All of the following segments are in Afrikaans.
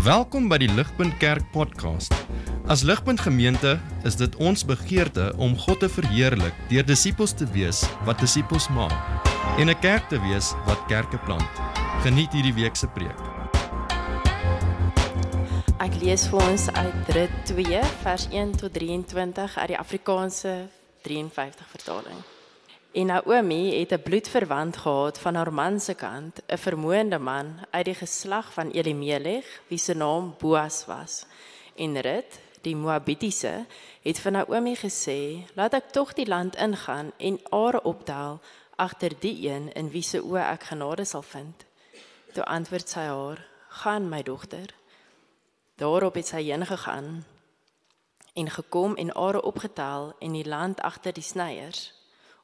Welkom by die Ligpunt Kerk podcast. As Ligpunt Gemeente is dit ons begeerte om God te verheerlik deur disippels te wees wat disippels maak en 'n kerk te wees wat kerke plant. Geniet hierdie week se preek. Ek lees vir ons uit Rit 2 vers 1 tot 23 uit die Afrikaanse 53 vertaling. En Naomi het 'n bloedverwant gehad van haar man se kant, 'n vermoënde man uit die geslag van Elimelech, wie se naam Boas was. En Rit, die Moabitiese, het vir Naomi gesê: "Laat ek tog die land ingaan en are optel agter die een in wie se oë ek genade sal vind." Toe antwoord sy haar: "Gaan, my dogter." Daarop het sy heen gegaan en gekom en are opgetel in die land agter die snyers.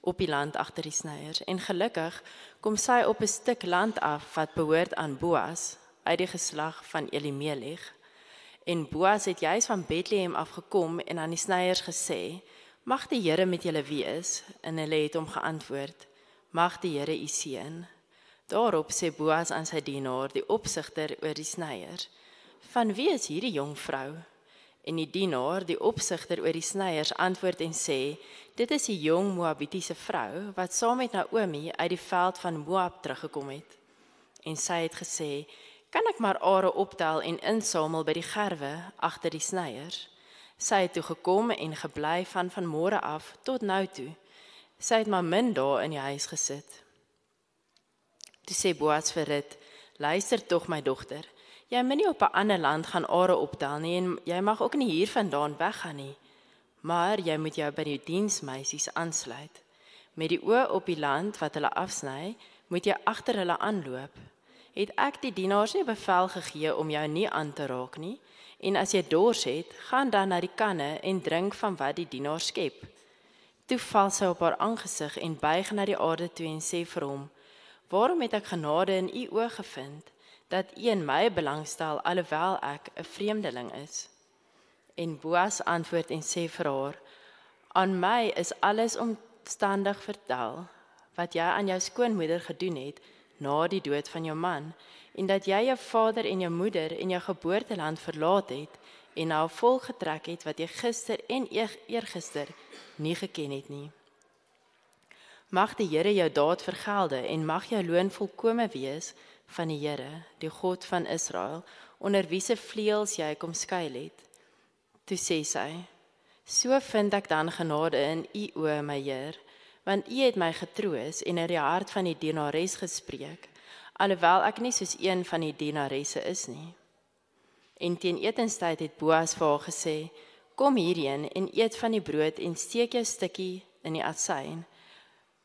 Op die land agter die snyers, en gelukkig kom sy op 'n stuk land af wat behoort aan Boas uit die geslag van Elimelech. En Boas het juis van Bethlehem afgekom en aan die snyers gesê: "Mag die Here met julle wees." En hulle het hom geantwoord: "Mag die Here u seën." Daarop sê Boas aan sy dienaar, die opsigter oor die snyers: "Van wie is hierdie jong vrou?" En die dienaar, die opsigter oor die snyers, antwoord en sê: "Dit is die jong Moabitiese vrou, wat saam met Naomi uit die veld van Moab teruggekom het." En sy het gesê: "Kan ek maar are optel en insamel by die gerwe agter die snyers?" Sy het toe gekom en gebly van môre af tot nou toe. Sy het maar min dae in die huis gesit. Toe sê Boas vir Rit: "Luister tog, my dogter, jy moet nie op 'n ander land gaan are optel nie, en jy mag ook nie hiervandaan weggaan nie. Maar jy moet jou by die diensmeisies aansluit. Met die oë op die land wat hulle afsny, moet jy agter hulle aanloop. Het ek die dienaars nie bevel gegee om jou nie aan te raak nie? En as jy dors het, gaan dan na die kanne en drink van wat die dienaars skep." Toe val sy op haar aangesig en buig na die aarde toe en sê vir hom: "Waarom het ek genade in u oë gevind, dat u in my belangstel, alhoewel ek 'n vreemdeling is?" En Boas antwoord en sê vir haar: "Aan my is alles omstandig vertel, wat jy aan jou skoonmoeder gedoen het, na die dood van jou man, en dat jy jou vader en jou moeder en jou geboorteland verlaat het, en na 'n volk getrek het, wat jy gister en eergister nie geken het nie. Mag die Here jou daad vergelde, en mag jou loon volkome wees van die Here, die God van Israel, onder wie se vleuels jy kom skuil het." Toe sê sy: "So vind ek dan genade in u oë, my Heer, want u het my getroos en in die hart van die dienares gespreek, alhoewel ek nie soos een van die dienaresse is nie." En teen etenstyd het Boas vir haar gesê: "Kom hierheen en eet van die brood en steek jou stukkie in die asyn."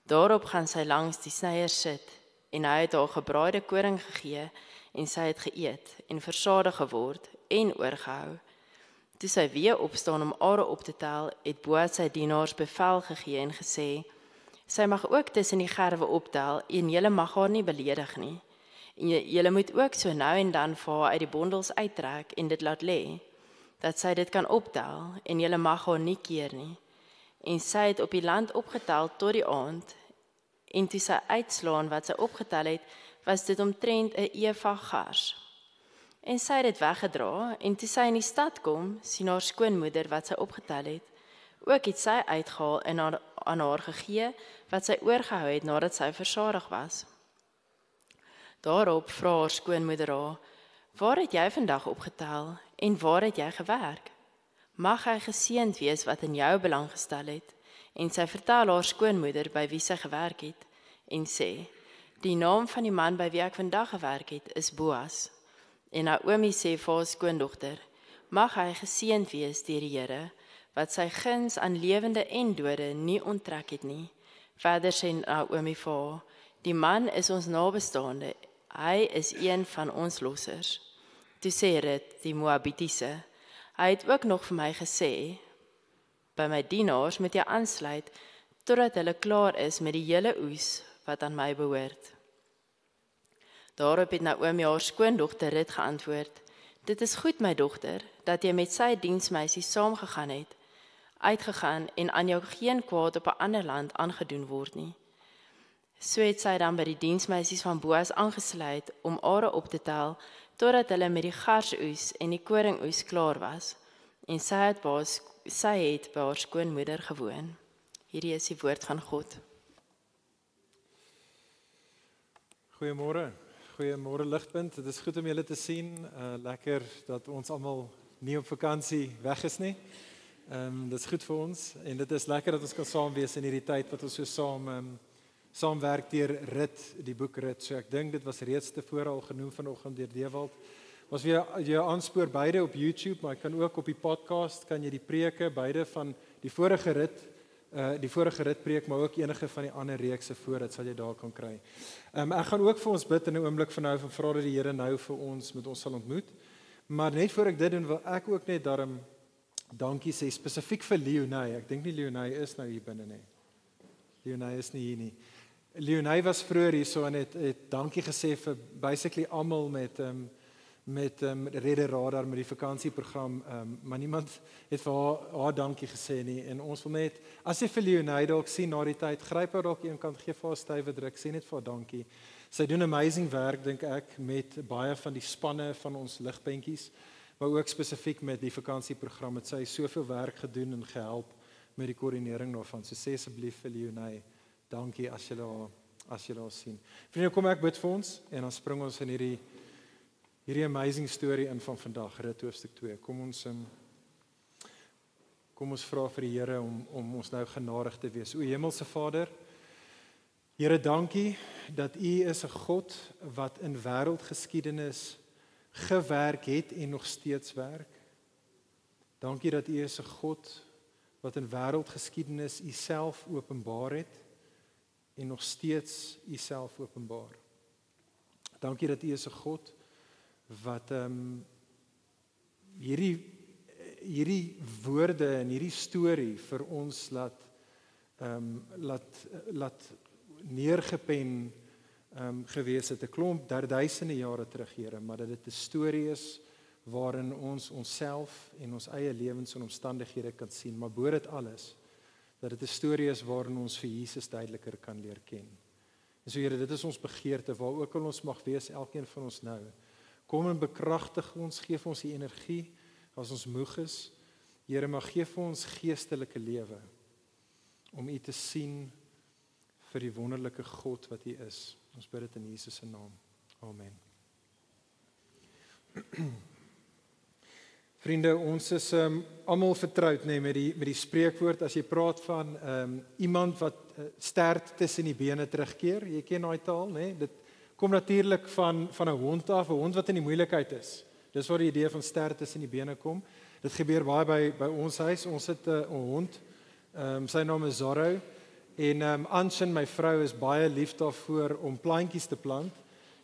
Daarop gaan sy langs die snyers sit, en hy het haar gebraaide koring gegee, en sy het geëet en versadig geword en oorgehou. Toe sy weer opstaan om are op te tel, het Boas sy dienaars bevel gegee en gesê: "Sy mag ook tussen die gerwe optel, en julle mag haar nie beledig nie. En julle moet ook so nou en dan vir haar uit die bondels uittrek en dit laat lê, dat sy dit kan optel, en julle mag haar nie keer nie." En sy het op die land opgetel tot die aand, en toe sy uitslaan wat sy opgetel het, was dit omtrent 'n eva gars. En sy het dit weggedra, en toe sy in die stad kom, sien haar skoonmoeder wat sy opgetel het. Ook het sy uitgehaal en aan haar gegee, wat sy oorgehou het nadat sy versadig was. Daarop vra haar skoonmoeder haar: "Waar het jy vandag opgetel, en waar het jy gewerk? Mag hy geseënd wees wat in jou belang gestel het." En sy vertel haar skoonmoeder by wie sy gewerk het, en sê: "Die naam van die man by wie ek vandag gewerk het, is Boas." En Naomi sê vir haar skoondogter: "Mag hy geseënd wees deur die Here, wat sy guns aan lewende en dode nie onttrek het nie." Verder sê Naomi vir haar: "Die man is ons nabestaande, hy is een van ons lossers." Toe sê Rit, die Moabitiese: "Hy het ook nog vir my gesê: by my dienaars moet jy aansluit, totdat hulle klaar is met die hele oes wat aan my behoort." Daarop het Naomi haar skoondogter Rit geantwoord: "Dit is goed, my dogter, dat jy met sy diensmeisie saamgegaan het, uitgegaan en aan jou geen kwaad op 'n ander land aangedoen word nie." So het sy dan by die diensmeisies van Boas aangesluit om are op te tel, totdat hulle met die garsoes en die koringoes klaar was. En sy het by haar skoonmoeder gewoon. Hierdie is die woord van God. Goeiemôre. Goeiemôre Ligpunt. Dit is goed om julle te sien. Lekker dat ons almal nie op vakansie weg is nie. Dit is goed vir ons en dit is lekker dat ons kan saam wees in hierdie tyd wat ons so saamwerk deur Rit, die boek Rit. So ek dink dit was reeds tevore al genoem vanoggend deur Dewald. Was weer jou aanspoor beide op YouTube, maar jy kan ook op die podcast kan jy die preke beide van die vorige rit preek, maar ook enige van die ander reekse voor dit sal jy daar kan kry. Ek gaan ook vir ons bid in 'n oomblik van nou en vra dat die Here nou vir ons met ons sal ontmoet. Maar net voor ek dit doen, wil ek ook net daarom dankie sê spesifiek vir Leonie. Ek dink nie Leonie is nou hier binne nie. Leonie is nie hier nie. Leonie was vroeër hierso en het dankie gesê vir basically almal met Rede Radar met die vakansieprogram, maar niemand het vir haar dankie gesê nie en ons wil net, as jy vir Leonie dalk sien na die tyd, gryp haar dalk een kant, gee vir haar stywe druk, sê net vir haar dankie. Sy doen amazing werk, dink ek, met baie van die spanne van ons ligpuntjies, maar ook spesifiek met die vakansieprogram, het sy soveel werk gedoen en gehelp met die koördinering daarvan. So sê asseblief vir Leonie, dankie as jy haar sien. Vriende, kom ek bid vir ons en dan spring ons in hierdie amazing story in van vandag, Rit hoofstuk 2. Kom ons vra vir die Here om ons nou genadig te wees. O Hemelse Vader, Here, dankie dat U is 'n God wat in wêreldgeskiedenis gewerk het en nog steeds werk. Dankie dat U is 'n God wat in wêreldgeskiedenis U self openbaar het en nog steeds U self openbaar. Dankie dat U is 'n God wat hierdie woorde en hierdie storie vir ons laat neergepen gewees het 'n klomp duisende jare terug, Here, maar dat dit 'n storie is waarin ons onsself en ons eie lewens en omstandighede kan sien, maar bo dit alles dat dit 'n storie is waarin ons vir Jesus duideliker kan leer ken. En so Here, dit is ons begeerte waar ook al ons mag wees, elkeen van ons nou. Kom en bekragtig ons, gee vir ons die energie as ons moeg is. Here, maar gee vir ons geestelike lewe om U te sien vir die wonderlike God wat U is. Ons bid dit in Jesus se naam. Amen. Vriende, ons is almal vertroud met die spreekwoord as jy praat van iemand wat stert tussen die bene terugkeer. Jy ken daai taal, né? Dit kom natuurlik van 'n hond af, 'n hond wat in die moeilikheid is. Dis waar die idee van stert tussen die bene kom. Dit gebeur baie by ons huis. Ons het 'n hond. Sy naam is Zorro en Anshin, my vrou, is baie lief daarvoor om plantjies te plant.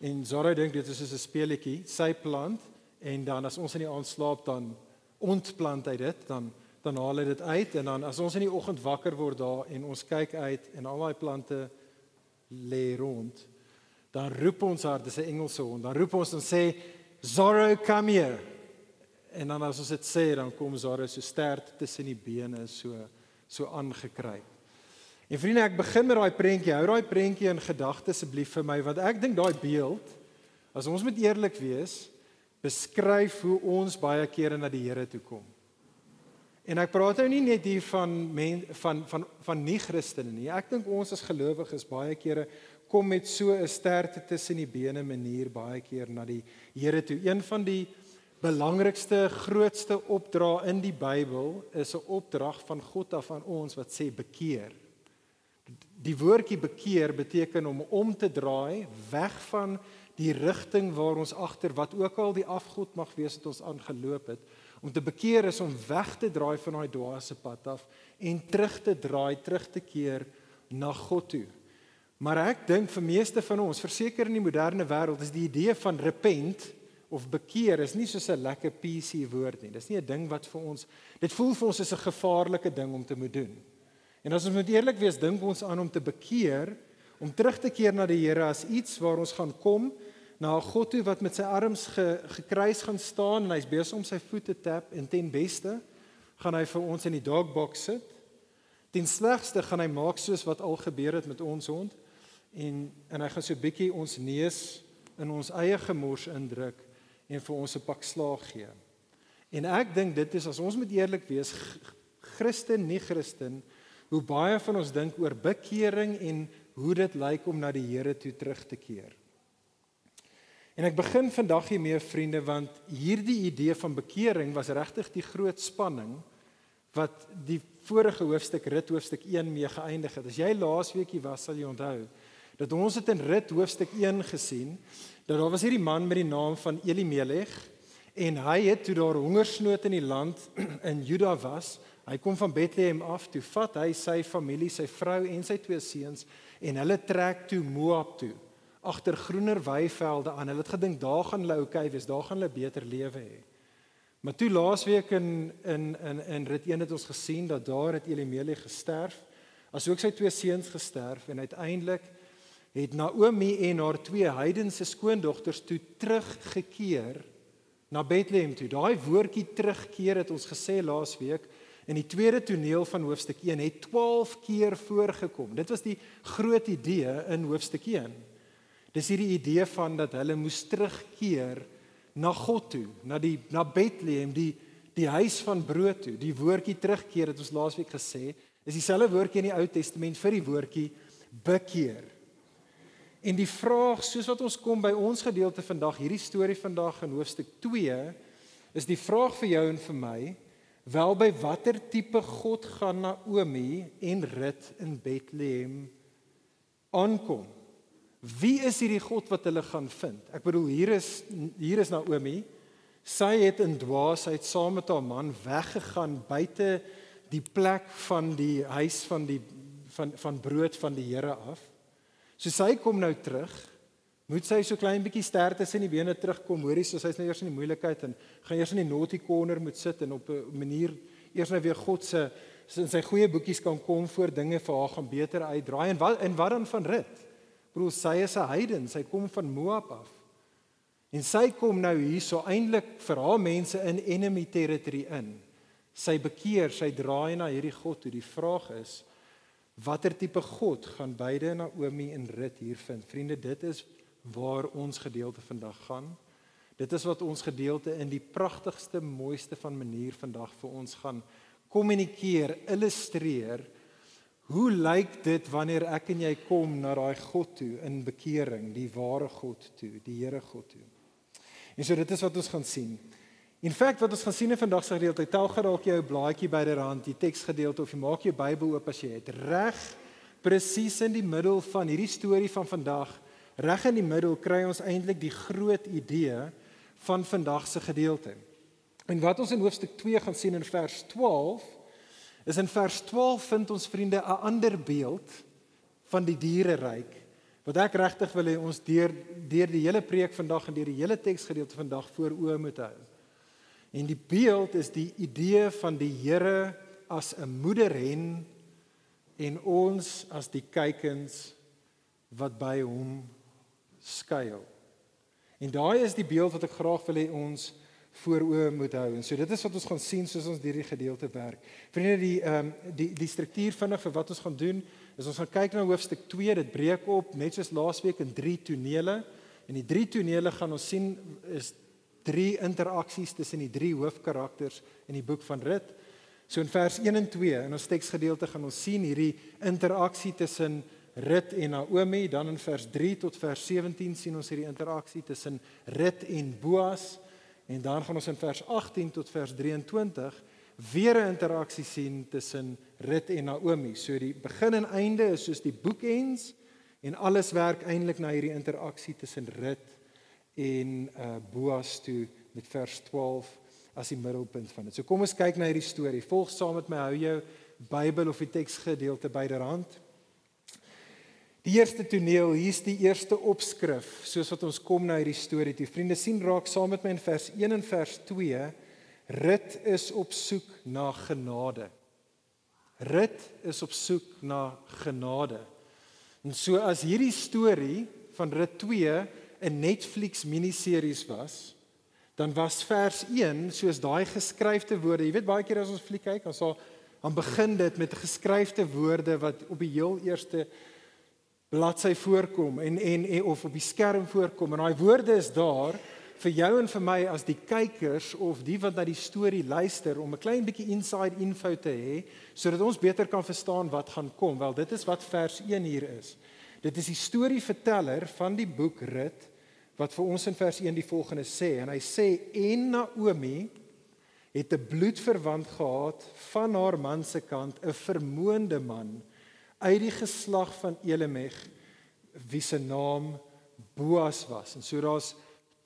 En Zorro dink dit is soos 'n speletjie. Sy plant en dan as ons in die aand slaap, dan ontplant hy dit, dan haal hy dit uit en dan as ons in die oggend wakker word daar en ons kyk uit en al daai plante lê rond, dan roep ons haar, dis 'n Engelse hond, dan roep ons en sê, Zorro, come here. En dan as ons dit sê, dan kom Zorro so stert tussen die bene, so aangekruip. En vriende, ek begin met daai prentjie, hou daai prentjie in gedagte asseblief vir my, want ek dink daai beeld, as ons moet eerlik wees, beskryf hoe ons baie kere na die Here toe kom. En ek praat nou nie net hier van nie-Christene nie. Ek dink ons as gelowiges baie kere kom met so 'n sterte tussen die bene manier baie keer na die Here toe. Een van die belangrikste, grootste opdrae in die Bybel is 'n opdrag van God af aan ons wat sê bekeer. Die woordjie bekeer beteken om te draai weg van die rigting waar ons agter wat ook al die afgod mag wees wat ons aangeloop het. Om te bekeer is om weg te draai van daai dwaase pad af en terug te keer na God toe. Maar ek dink vir meeste van ons, verseker in die moderne wêreld, is die idee van repent of bekeer is nie soos 'n lekker PC woord nie. Dis nie 'n ding wat vir ons, dit voel vir ons is 'n gevaarlike ding om te moet doen. En as ons moet eerlik wees, dink ons aan om te bekeer, om terug te keer na die Here as iets waar ons gaan kom na 'n God toe wat met sy arms gekruis gaan staan en hy's besig om sy voete te tap en ten beste gaan hy vir ons in die dogbox sit. Ten slegste gaan hy maak soos wat al gebeur het met ons hond en hy gaan so 'n bietjie ons neus in ons eie gemors indruk en vir ons 'n pak slaag gee. En ek dink dit is, as ons moet eerlik wees, Christen, nie Christen, hoe baie van ons dink oor bekering en hoe dit lyk om na die Here toe terug te keer. En ek begin vandag hiermee, vriende, want hierdie idee van bekering was regtig die groot spanning wat die vorige hoofstuk, Rit hoofstuk 1 mee geëindig het. As jy laasweekie was, sal jy onthou, dat ons het in Rit hoofstuk 1 gesien, dat daar was hierdie man met die naam van Elimelech, en hy het, toe daar hongersnood in die land in Juda was, hy kom van Bethlehem af, toe vat hy sy familie, sy vrou en sy 2 seuns, en hulle trek toe Moab toe, agter groener weivelde aan. Hulle het gedink, daar gaan hulle okay wees, daar gaan hulle beter lewe hê. Maar toe laasweek in Rit 1 het ons gesien, dat daar het Elimelech gesterf, asook sy 2 seuns gesterf, en uiteindelik het Naomi en haar 2 heidense skoondogters toe teruggekeer na Bethlehem toe. Daai woordjie terugkeer het ons gesê laasweek, in die tweede toneel van hoofstuk 1 het 12 keer voorgekom. Dit was die groot idee in hoofstuk 1. Dis hierdie idee van dat hulle moes terugkeer na God toe, na Bethlehem, die huis van brood toe. Die woordjie terugkeer het ons laasweek gesê, is dieselfde woordjie in die Ou Testament vir die woordjie bekeer. En die vraag, soos wat ons kom by ons gedeelte vandag, hierdie storie vandag in hoofstuk 2, is die vraag vir jou en vir my, wel by watter tipe God gaan Naomi en Rit in Bethlehem aankom? Wie is hierdie God wat hulle gaan vind? Ek bedoel, hier is Naomi, sy het in dwaasheid saam met haar man weggegaan buite die plek van die huis van brood van die Here af. So sy kom nou terug, moet sy so klein bietjie sterktes in die bene terugkom, hoorie, so sy's nou eers in die moeilikheid en gaan eers in die naughty corner moet sit en op 'n manier eers nou weer God se in sy goeie boekies kan kom voor dinge vir haar gaan beter uitdraai. En wat dan van Rit? Ek bedoel, sy is 'n heiden, sy kom van Moab af. En sy kom nou hierso eintlik vir haar mense in enemy territory in. Sy bekeer, sy draai na hierdie God toe. Die vraag is, watter tipe God gaan beide Naomi en Rit hier vind? Vriende, dit is waar ons gedeelte vandag gaan. Dit is wat ons gedeelte in die pragtigste, mooiste van manier vandag vir ons gaan kommunikeer, illustreer. Hoe lyk dit wanneer ek en jy kom na daai God toe in bekering, die ware God toe, die Here God toe? En so dit is wat ons gaan sien. In feite wat ons gaan sien in vandag se gedeelte, tel geraak jou blaadjie byderhand, die teksgedeelte, of jy maak jou Bybel oop as jy het, reg presies in die middel van hierdie storie van vandag, reg in die middel kry ons eintlik die groot idee van vandag se gedeelte. En wat ons in hoofstuk 2 gaan sien in vers 12, is in vers 12 vind ons, vriende, 'n ander beeld van die diereryk, wat ek regtig wil hê ons deur die hele preek vandag en deur die hele teksgedeelte vandag voor oë moet hou. En die beeld is die idee van die Here as 'n moederhen en ons as die kuikens wat by hom skuil. En daai is die beeld wat ek graag wil hê ons voor oë moet hou. En so dit is wat ons gaan sien soos ons hierdie gedeelte werk. Vriende, die struktuur vinnig vir wat ons gaan doen, is ons gaan kyk na hoofstuk 2, dit breek op, net soos laasweek in 3 tonele. En die 3 tonele gaan ons sien is 3 interaksies tussen die 3 hoofkarakters in die boek van Rit. So in vers 1 en 2 in ons teksgedeelte gaan ons sien hierdie interaksie tussen Rit en Naomi, dan in vers 3 tot vers 17 sien ons hierdie interaksie tussen Rit en Boas, en dan gaan ons in vers 18 tot vers 23 weer 'n interaksie sien tussen Rit en Naomi. So die begin en einde is soos die boekends, en alles werk eintlik na hierdie interaksie tussen Rit en Boas toe met vers 12 as die middelpunt van dit. So kom ons kyk na hierdie storie. Volg saam met my, hou jou Bybel of die teksgedeelte byderhand. Die eerste toneel, hier's die eerste opskrif, soos wat ons kom na hierdie storie toe. Vriende, sien raak saam met my in vers 1 en vers 2, Rit is op soek na genade. Rit is op soek na genade. En so as hierdie storie van Rit 2 'n Netflix miniseries was, dan was vers 1 soos daai geskryfde woorde. Jy weet baie keer as ons fliek kyk, dan begin dit met geskryfde woorde wat op die heel eerste bladsy voorkom of op die skerm voorkom en daai woorde is daar vir jou en vir my as die kykers of die wat na die storie luister om 'n klein bietjie inside info te hê sodat ons beter kan verstaan wat gaan kom. Wel, dit is wat vers 1 hier is. Dit is die storieverteller van die boek Rut wat vir ons in vers 1 die volgende sê en hy sê en Naomi het 'n bloedverwant gehad van haar man se kant, 'n vermoënde man uit die geslag van Elimeg wie se naam Boas was. En so daar's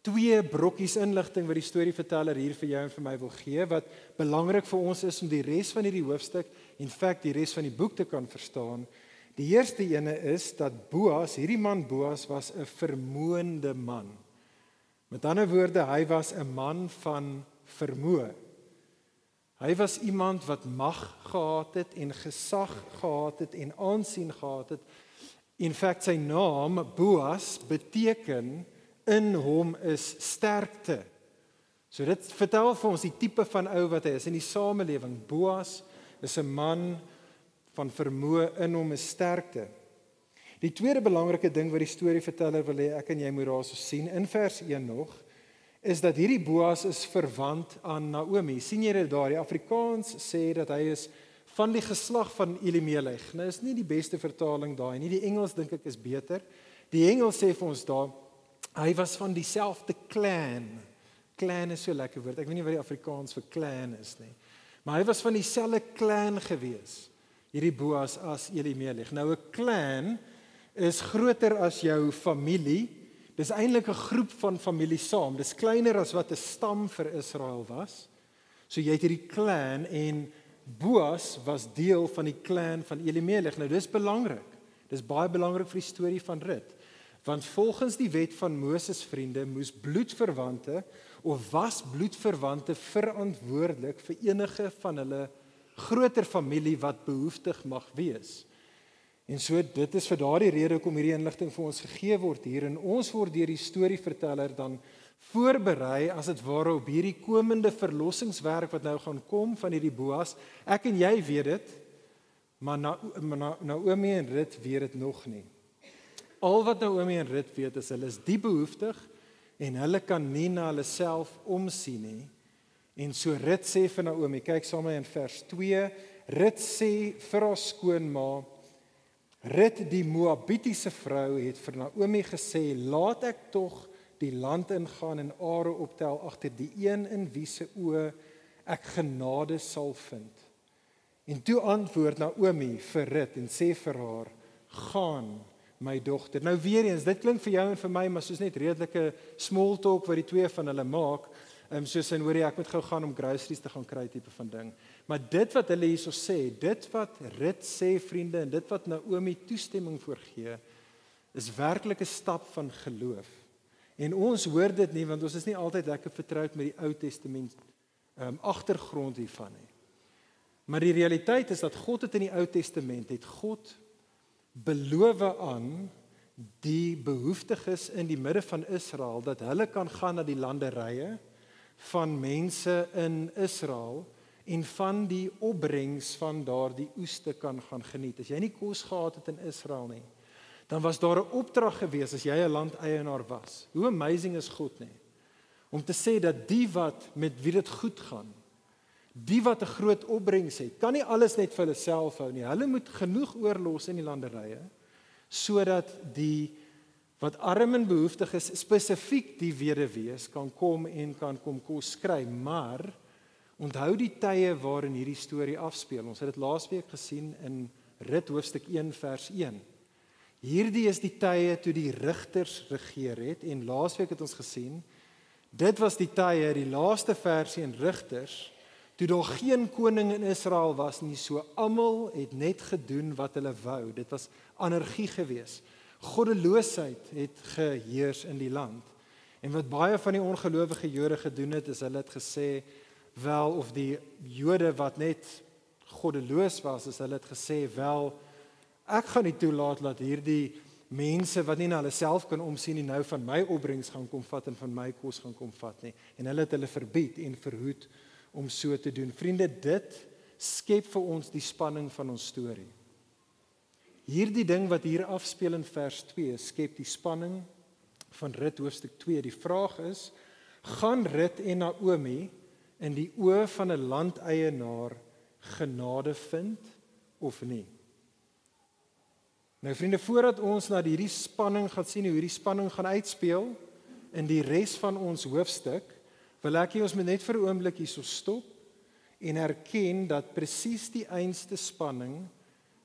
2 brokkies inligting wat die storieverteller hier vir jou en vir my wil gee wat belangrik vir ons is om die res van hierdie hoofstuk, in feite die res van die boek te kan verstaan. Die eerste ene is dat Boas, hierdie man Boas was 'n vermoënde man. Met ander woorde, hy was 'n man van vermoë. Hy was iemand wat mag gehad het en gesag gehad het en aansien gehad het. In feite sy naam Boas beteken in hom is sterkte. So dit vertel vir ons die tipe van ou wat hy is in die samelewing. Boas is 'n man van vermoë, in hom is sterkte. Die tweede belangrike ding wat die storieverteller wil hê ek en jy moet daarso sien in vers 1 nog, is dat hierdie Boas is verwant aan Naomi. Sien jy dit daar? Die Afrikaans sê dat hy is van die geslag van Elimelech. Nou is nie die beste vertaling daai nie. Die Engels dink ek is beter. Die Engels sê vir ons daar, hy was van dieselfde clan. Clan is so lekker woord. Ek weet nie wat die Afrikaans vir clan is nie. Maar hy was van dieselfde clan gewees. Hierdie Boas as Elimelech. Nou 'n clan is groter as jou familie. Dis eintlik 'n groep van familie saam. Dis kleiner as wat 'n stam vir Israel was. So jy het hierdie clan en Boas was deel van die clan van Elimelech. Nou dis belangrik. Dis baie belangrik vir die storie van Rut. Want volgens die wet van Moses vriende moes bloedverwante of was bloedverwante verantwoordelik vir enige van hulle groter familie wat behoeftig mag wees. En so dit is vir daardie rede hoekom hierdie inligting vir ons gegee word hier en ons word deur die storieverteller dan voorberei as dit ware op hierdie komende verlossingswerk wat nou gaan kom van hierdie Boas. Ek en jy weet dit, maar Naomi en Rut weet dit nog nie. Al wat Naomi en Rut weet is hulle is die behoeftig en hulle kan nie na hulle self omsien nie. En so Rut sê vir Naomi, kyk saam met my in vers 2, Rut sê vir haar skoonma, Rut die Moabitiese vrou het vir Naomi gesê, laat ek tog die land ingaan en are optel agter die een in wie se oë ek genade sal vind. En toe antwoord Naomi vir Rut en sê vir haar, gaan my dogter. Nou weer eens, dit klink vir jou en vir my, maar soos net redelike small talk wat die twee van hulle maak, soos in hoorie, ek moet gou gaan om groceries te gaan kry tipe van ding. Maar dit wat hulle hierso sê, dit wat Rut sê vriende en dit wat Naomi toestemming voorgee, is werklik 'n stap van geloof. En ons hoor dit nie want ons is nie altyd lekker vertroud met die Ou Testament agtergrond hiervan nie. Maar die realiteit is dat God het in die Ou Testament het God beloof aan die behoeftiges in die midde van Israel dat hulle kan gaan na die landerye van mense in Israel en van die opbrengs van daardie oeste kan gaan geniet. As jy nie kos gehad het in Israel nie, dan was daar 'n opdrag gewees as jy 'n landeienaar was. Hoe amazing is God nie? Om te sê dat die wat met wie dit goed gaan, die wat 'n groot opbrengs het, kan nie alles net vir hulle self hou nie. Hulle moet genoeg oorlos in die landerye sodat die wat arm en behoeftig is, spesifiek die weduwees kan kom en kan kom kos kry, maar onthou die tye waarin hierdie storie afspeel. Ons het dit laasweek gesien in Rut hoofstuk 1 vers 1. Hierdie is die tye toe die rigters regeer het en laasweek het ons gesien, dit was die tye, die laaste versie in Rigters, toe daar geen koning in Israel was nie, so almal het net gedoen wat hulle wou. Dit was anargie gewees. Goddeloosheid het geheers in die land. En wat baie van die ongelowige Jode gedoen het, is hulle het gesê, wel, of die Jode wat net goddeloos was, is hulle het gesê, wel, ek gaan nie toelaat dat hierdie mense wat nie na hulle self kan omsien nie, nou van my opbrengs gaan kom vat en van my kos gaan kom vat nie. En hulle het hulle verbied en verhoed om so te doen. Vriende, dit skep vir ons die spanning van ons storie. Hierdie ding wat hier afspeel in vers 2, skep die spanning van Rut hoofstuk 2. Die vraag is, gaan Rut en Naomi in die oë van 'n landeienaar genade vind of nie? Nou vriende, voordat ons na hierdie spanning gaan sien, hoe hierdie spanning gaan uitspeel in die res van ons hoofstuk, wil ek hê ons moet net vir 'n oomblik hierso stop en erken dat presies die einste spanning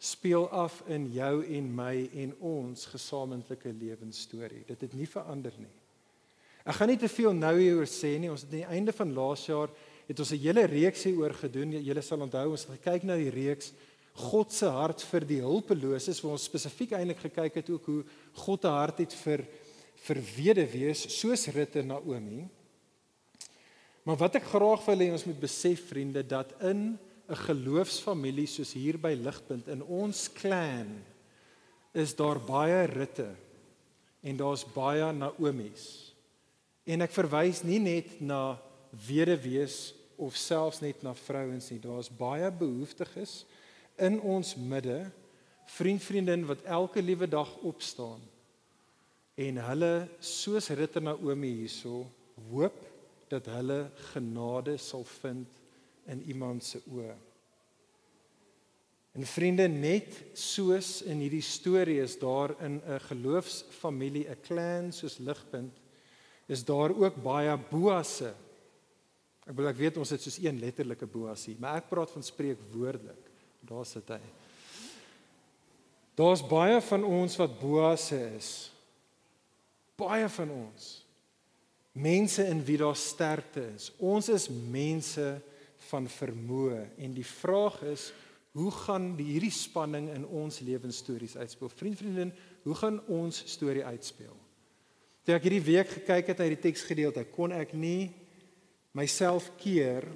speel af in jou en my en ons gesamentlike lewensstorie. Dit het nie verander nie. Ek gaan nie te veel nou hieroor sê nie. Ons het aan die einde van laas jaar het ons 'n hele reeks hieroor gedoen. Julle sal onthou, ons het gekyk na die reeks God se hart vir die hulpeloses, waar ons spesifiek eintlik gekyk het ook hoe God 'n hart het vir weduwees soos Rut en Naomi. Maar wat ek graag wil hê ons moet besef, vriende, dat in 'n geloofsfamilie soos hier by Ligpunt, in ons clan, is daar baie Rutte en daar's baie Naomis. En ek verwys nie net na weduwees of selfs net na vrouens nie. Daar's baie behoeftiges in ons midde, vriendin wat elke liewe dag opstaan en hulle soos Rut en Naomi hierso hoop dat hulle genade sal vind in iemand se oë. En vriende, net soos in hierdie storie is daar in 'n geloofsfamilie, 'n clan soos Ligpunt, is daar ook baie Boasse. Ek weet ons het soos een letterlike Boas hier, maar ek praat van spreekwoordelik. Daar sit hy. Daar's baie van ons wat Boasse is. Baie van ons. Mense in wie daar sterkte is. Ons is mense van vermoë en die vraag is, hoe gaan hierdie spanning in ons lewensstories uitspeel? Vriendin, hoe gaan ons storie uitspeel? Toe ek hierdie week gekyk het na die teksgedeelte, kon ek nie myself keer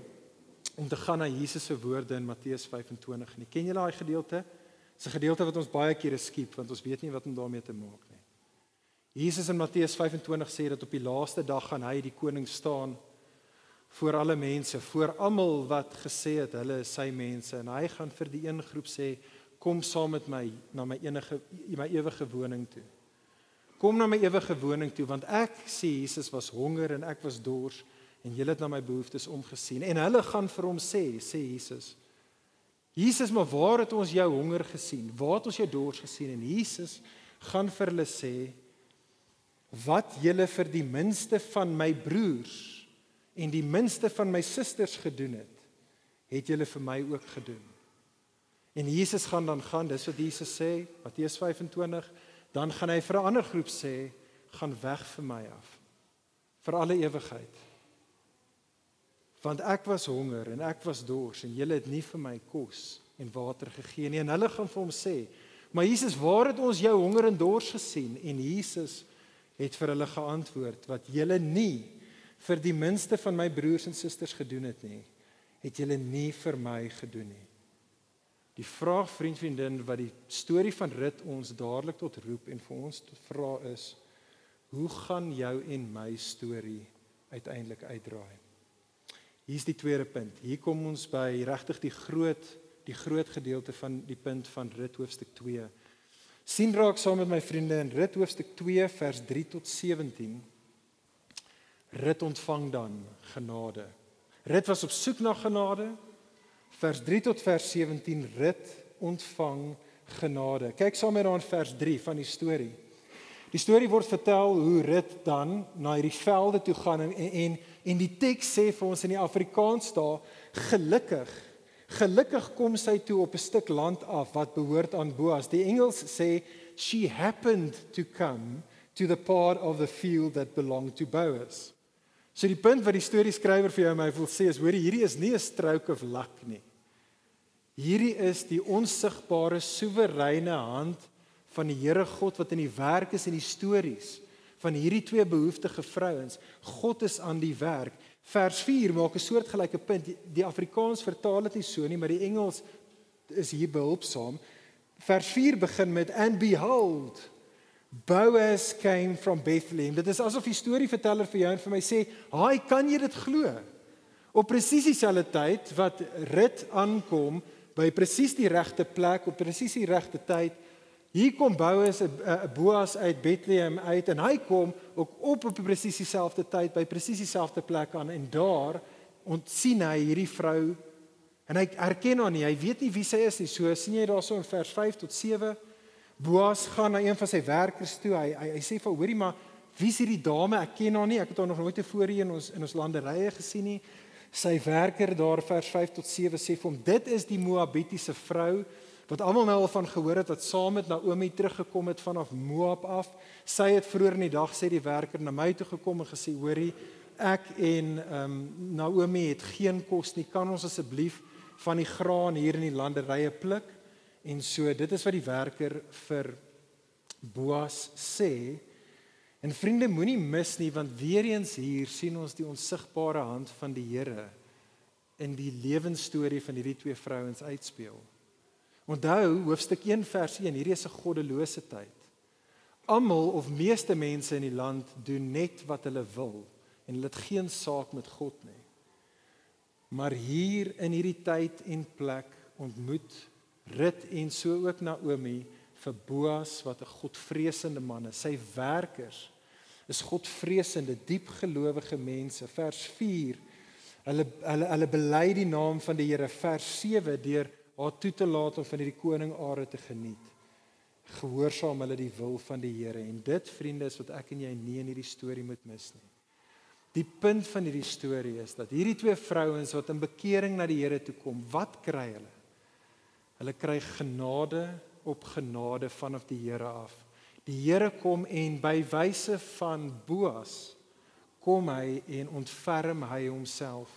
om te gaan na Jesus se woorde in Matteus 25 nie. Ken julle daai gedeelte? Dis 'n gedeelte wat ons baie kere skiep, want ons weet nie wat om daarmee te maak nie. Jesus in Matteus 25 sê dat op die laaste dag gaan hy die koning staan voor alle mense, voor almal wat gesê het hulle is sy mense, en hy gaan vir die een groep sê, kom saam met my na my ewige woning toe. Kom na my ewige woning toe, want ek, sê Jesus, was honger en ek was dors, en julle het na my behoeftes omgesien. En hulle gaan vir hom sê Jesus, maar waar het ons jou honger gesien? Waar het ons jou dors gesien? En Jesus gaan vir hulle sê, wat julle vir die minste van my broers en die minste van my susters gedoen het julle vir my ook gedoen. En Jesus gaan dan dis wat Jesus sê, Matteus 25, dan gaan hy vir 'n ander groep sê, gaan weg vir my af, vir alle ewigheid. Want ek was honger en ek was dors en julle het nie vir my kos en water gegee nie. En hulle gaan vir hom sê, maar Jesus, waar het ons jou honger en dors gesien? En Jesus het vir hulle geantwoord, wat julle nie vir die minste van my broers en susters gedoen het nie, het julle nie vir my gedoen nie. Die vraag, vriendin, wat die storie van Rut ons dadelik tot roep en vir ons tot vra is, hoe gaan jou en my storie uiteindelik uitdraai? Hier is die tweede punt. Hier kom ons by regtig die groot gedeelte van die punt van Rut hoofstuk 2. Sien raak saam met my vriende in Rut hoofstuk 2 vers 3 tot 17. Rut ontvang dan genade. Rut was op soek na genade. Vers 3 tot vers 17, Rut ontvang genade. Kyk saam met daar in vers 3 van die storie. Die storie word vertel hoe Rut dan na hierdie velde toe gaan en die teks sê vir ons in die Afrikaans daar, gelukkig kom sy toe op 'n stuk land af wat behoort aan Boas. Die Engels sê, she happened to come to the part of the field that belonged to Boaz. So die punt wat die storieskrywer vir jou en my wil sê is, hoorie, hierdie is nie 'n stroke of luck nie. Hierdie is die onsigbare, soewereine hand van die Here God wat in die werk is in die stories van hierdie twee behoeftige vrouens. God is aan die werk. Vers 4 maak 'n soortgelyke punt. Die Afrikaans vertaal dit nie so nie, maar die Engels is hier behulpsaam. Vers 4 begin met, and behold, Boaz came from Bethlehem. Dit is asof die storieverteller vir jou en vir my sê, "Haai, kan jy dit glo?" Op presies dieselfde tyd wat Rut aankom by presies die regte plek op presies die regte tyd, hier kom Boas uit Bethlehem uit en hy kom ook op presies dieselfde tyd by presies dieselfde plek aan en daar sien hy hierdie vrou en hy herken haar nie, hy weet nie wie sy is nie. So sien jy daarso in vers 5 tot 7. Boas gaan na een van sy werkers toe. Hy sê vir hoorie, maar wie is hierdie dame? Ek ken haar nie. Ek het haar nog nooit tevore in ons landerye gesien nie. Sy werker daar vers 5 tot 7 sê vir hom, dit is die Moabitiese vrou wat almal nou al van gehoor het, wat saam met Naomi teruggekom het vanaf Moab af. Sy het vroeër in die dag, sê die werker, na my toe gekom en gesê, hoorie, ek en Naomi het geen kos nie, kan ons asseblief van die graan hier in die landerye pluk? En so, dit is wat die werker vir Boas sê. En vriende, moenie mis nie, want weer eens hier sien ons die onsigbare hand van die Here in die lewensstorie van hierdie twee vrouens uitspeel. Onthou, hoofstuk 1 vers 1, hierdie is 'n goddelose tyd. Almal of meeste mense in die land doen net wat hulle wil en hulle het geen saak met God nie. Maar hier in hierdie tyd en plek ontmoet Rut en so ook Naomi vir Boas wat 'n godvreesende man is. Sy werkers is godvreesende, diepgelowige mense. Vers 4, hulle bely die naam van die Here. Vers 7, deur haar toe te laat om van hierdie koningare te geniet. Gehoorsaam hulle die wil van die Here. En dit, vriende, is wat ek en jy nie in hierdie storie moet mis nie. Die punt van hierdie storie is dat hierdie twee vrouens wat in bekering na die Here toe kom, wat kry hulle? Hulle kry genade op genade vanaf die Here af. Die Here kom en by wyse van Boas kom hy en ontferm hy homself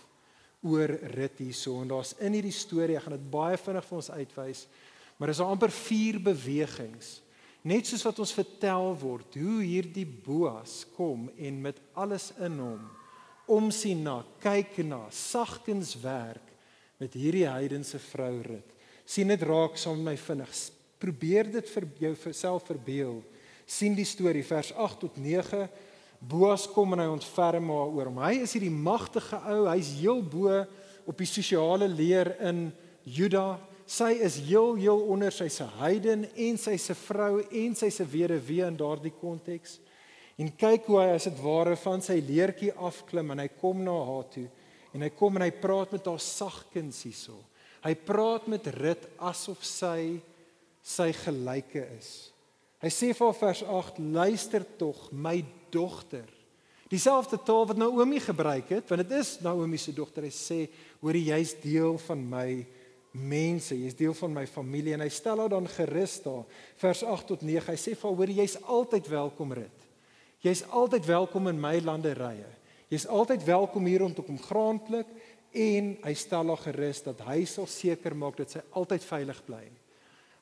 oor Rut hierso. En daar's in hierdie storie, ek gaan dit baie vinnig vir ons uitwys, maar is daar amper 4 bewegings. Net soos wat ons vertel word, hoe hierdie Boas kom en met alles in hom omsien na, kyk na, sagkens werk met hierdie heidense vrou Rut. Sien dit raak saam met my vinnig. Probeer dit vir jou self verbeel. Sien die storie, vers 8 tot 9. Boas kom en hy ontferm haar oor hom. Hy is hierdie magtige ou, hy's heel bo op die sosiale leer in Juda. Sy is heel onder, sy's 'n heiden en sy's 'n vrou en sy's 'n weduwee in daardie konteks. En kyk hoe hy as dit ware van sy leertjie afklim en hy kom na haar toe en hy kom en hy praat met haar sagkens hierso. Hy praat met Rut asof sy gelyke is. Hy sê vir haar vers 8, luister tog my dogter. Dieselfde taal wat Naomi gebruik het, want dit is Naomi se dogter. Hy sê, hoor jy's deel van my mense, jy's deel van my familie. En hy stel haar dan gerus daar, vers 8 tot 9. Hy sê vir haar, hoor jy's altyd welkom Rut. Jy's altyd welkom in my landerye. Jy's altyd welkom hier om te kom graan pluk. En hy stel haar gerus dat hy sal seker maak dat sy altyd veilig bly.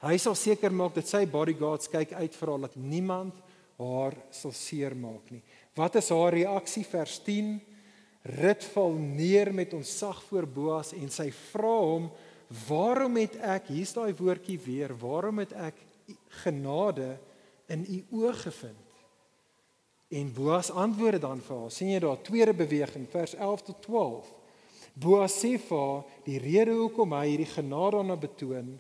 Hy sal seker maak dat sy bodyguards kyk uit vir haar dat niemand haar sal seermaak nie. Wat is haar reaksie? Vers 10. Rut val neer met ontzag voor Boas en sy vra hom, waarom het ek, hier's daai woordjie weer, waarom het ek genade in u oë gevind? En Boas antwoord dan vir haar, sien jy daar, tweede beweging, vers 11 tot 12. Boas sê vir haar, die rede hoekom hy hierdie genade aan haar betoon,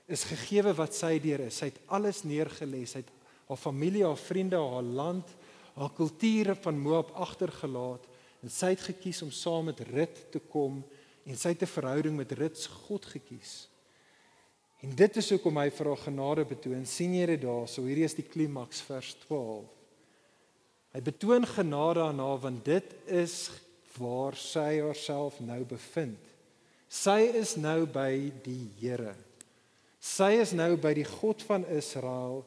is gegewe wat sy deur is. Sy het alles neergelê, sy het haar familie, haar vriende, haar land, haar kulture van Moab agtergelaat, en sy het gekies om saam met Rut te kom, en sy het 'n verhouding met Rut se God gekies. En dit is hoekom hy vir haar genade betoon. Sien jy dit daar? So hierdie is die klimaks, vers 12. Hy betoon genade aan haar, want dit is waar sy haarself nou bevind. Sy is nou by die Here. Sy is nou by die God van Israel.